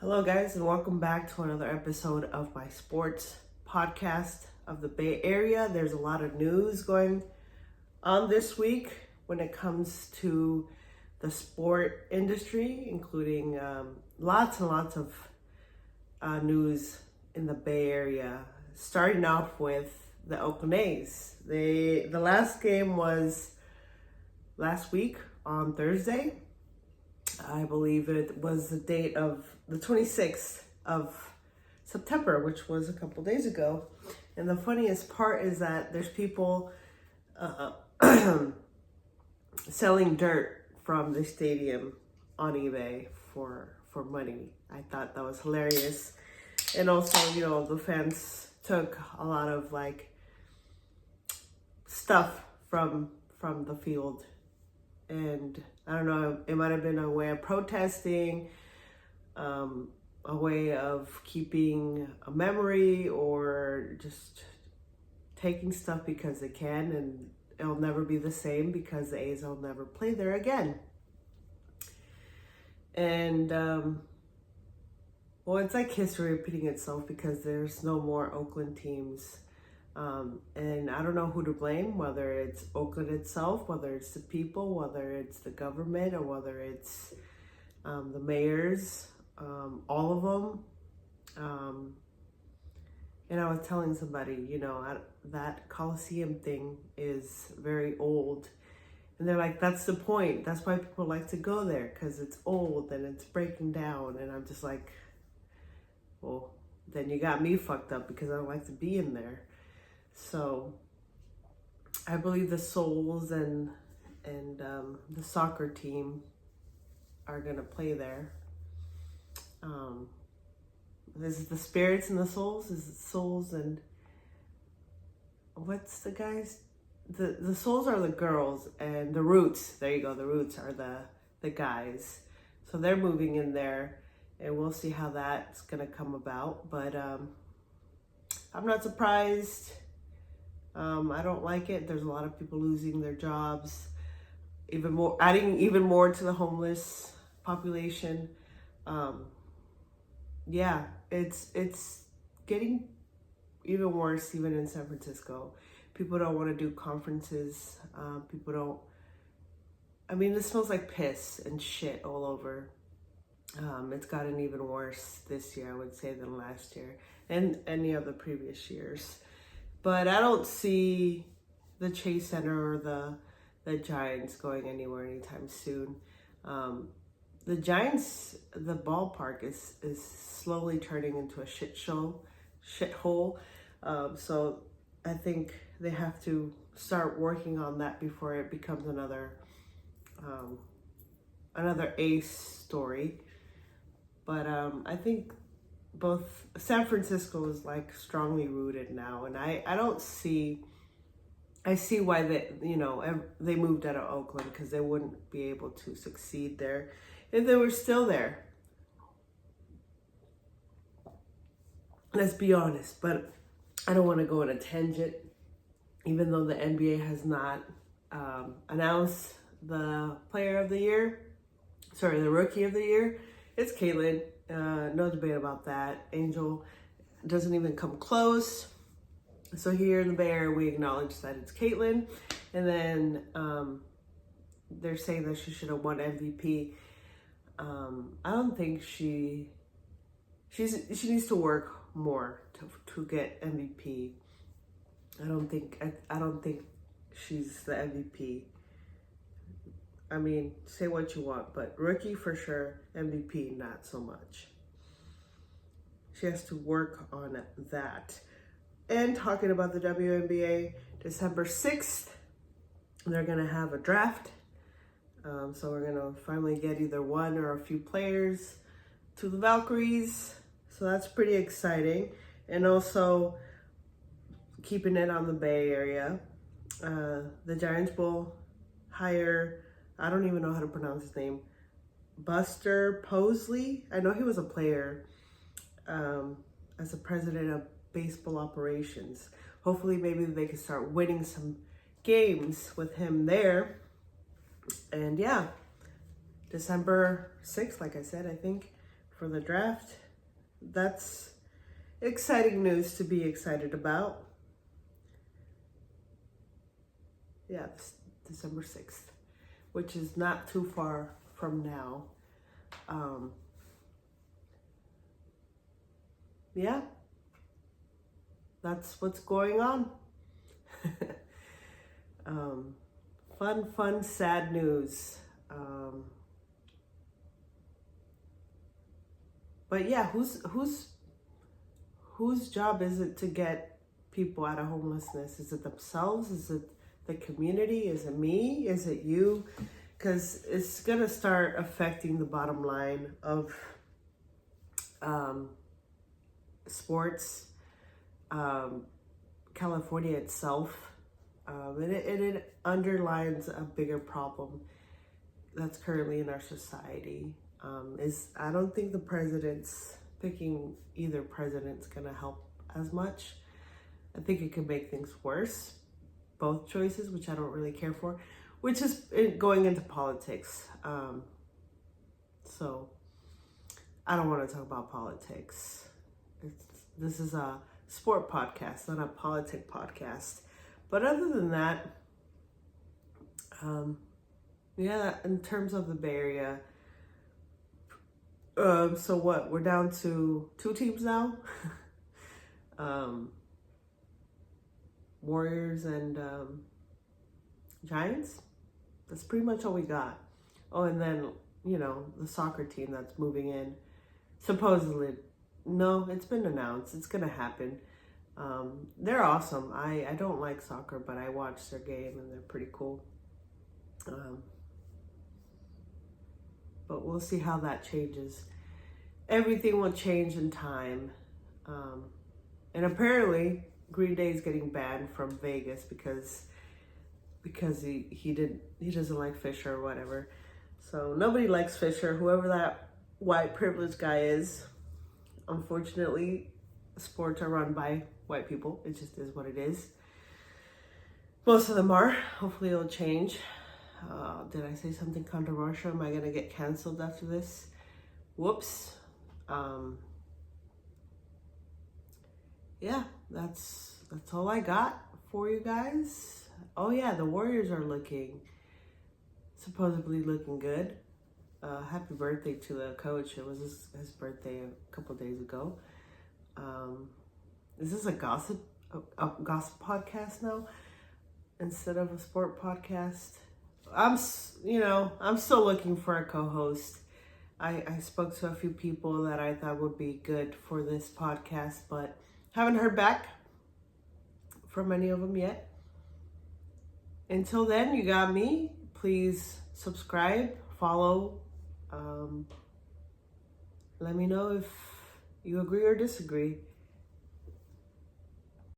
Hello, guys, and welcome back to another episode of my sports podcast of the Bay Area. There's a lot of news going on this week when it comes to the sport industry, including lots and lots of news in the Bay Area. Starting off with the Oakland A's. The last game was last week on Thursday. I believe it was the date of the 26th of September, which was a couple days ago. And the funniest part is that there's people selling dirt from the stadium on eBay for money. I thought that was hilarious. And also, the fans took a lot of stuff from the field. And I don't know, it might have been a way of protesting, a way of keeping a memory, or just taking stuff because they can, and it'll never be the same because the A's will never play there again. And, it's like history repeating itself because there's no more Oakland teams. And I don't know who to blame, whether it's Oakland itself, whether it's the people, whether it's the government, or whether it's the mayors, all of them. And I was telling somebody, that Coliseum thing is very old. And they're like, that's the point. That's why people like to go there, because it's old and it's breaking down. And I'm just like, well, then you got me fucked up because I don't like to be in there. So I believe the Souls and the soccer team are gonna play there. Is it the Spirits and the Souls? Is it Souls and what's the guys? The Souls are the girls, and the Roots. There you go. The Roots are the guys. So they're moving in there, and we'll see how that's gonna come about. But I'm not surprised. I don't like it. There's a lot of people losing their jobs, adding even more to the homeless population. It's getting even worse even in San Francisco. People don't want to do conferences. It smells like piss and shit all over. It's gotten even worse this year, I would say, than last year and any of the previous years. But I don't see the Chase Center or the Giants going anywhere anytime soon. The Giants, the ballpark is slowly turning into a shithole. So I think they have to start working on that before it becomes another Ace story. But I think both San Francisco is strongly rooted now, and I see why they moved out of Oakland, because they wouldn't be able to succeed there if they were still there. Let's be honest, but I don't want to go on a tangent. Even though the NBA has not announced the the rookie of the year, it's Caitlin. No debate about that. Angel doesn't even come close. So here in the Bay Area, we acknowledge that it's Caitlin. And then they're saying that she should have won MVP. I don't think she needs to work more to get MVP. I don't think she's the MVP. Say what you want, but rookie for sure, MVP not so much. She has to work on that. And talking about the WNBA, December 6th, they're going to have a draft. So we're going to finally get either one or a few players to the Valkyries. So that's pretty exciting. And also, keeping it on the Bay Area, the Giants will hire, I don't even know how to pronounce his name, Buster Posey. I know he was a player as a president of baseball operations. Hopefully, maybe they can start winning some games with him there. And yeah, December 6th, like I said, I think, for the draft. That's exciting news to be excited about. Yeah, December 6th, which is not too far from now. Yeah, that's what's going on. Fun, sad news. But yeah, whose job is it to get people out of homelessness? Is it themselves? Is it the community? Is it me? Is it you? Because it's gonna start affecting the bottom line of sports, California itself, and it underlines a bigger problem that's currently in our society. I don't think picking either president's gonna help as much. I think it could make things worse. Both choices, which I don't really care for, which is going into politics. So I don't want to talk about politics. This is a sport podcast, not a politic podcast. But other than that, yeah, in terms of the Bay Area, so what? We're down to 2 teams now. Warriors and Giants. That's pretty much all we got. Oh, and then, the soccer team that's moving in. Supposedly, no, it's been announced. It's going to happen. They're awesome. I don't like soccer, but I watch their game and they're pretty cool. But we'll see how that changes. Everything will change in time. And apparently, Green Day is getting banned from Vegas because he doesn't like Fisher or whatever. So nobody likes Fisher, whoever that white privileged guy is. Unfortunately, sports are run by white people. It just is what it is. Most of them are. Hopefully it'll change. Did I say something controversial? Am I gonna get canceled after this? Whoops. Yeah, that's all I got for you guys. Oh yeah, the Warriors are supposedly looking good. Happy birthday to the coach. It was his birthday a couple days ago. Is this a gossip podcast now instead of a sport podcast? I'm still looking for a co-host. I spoke to a few people that I thought would be good for this podcast, but haven't heard back from any of them yet. Until then, you got me. Please subscribe, follow. Let me know if you agree or disagree.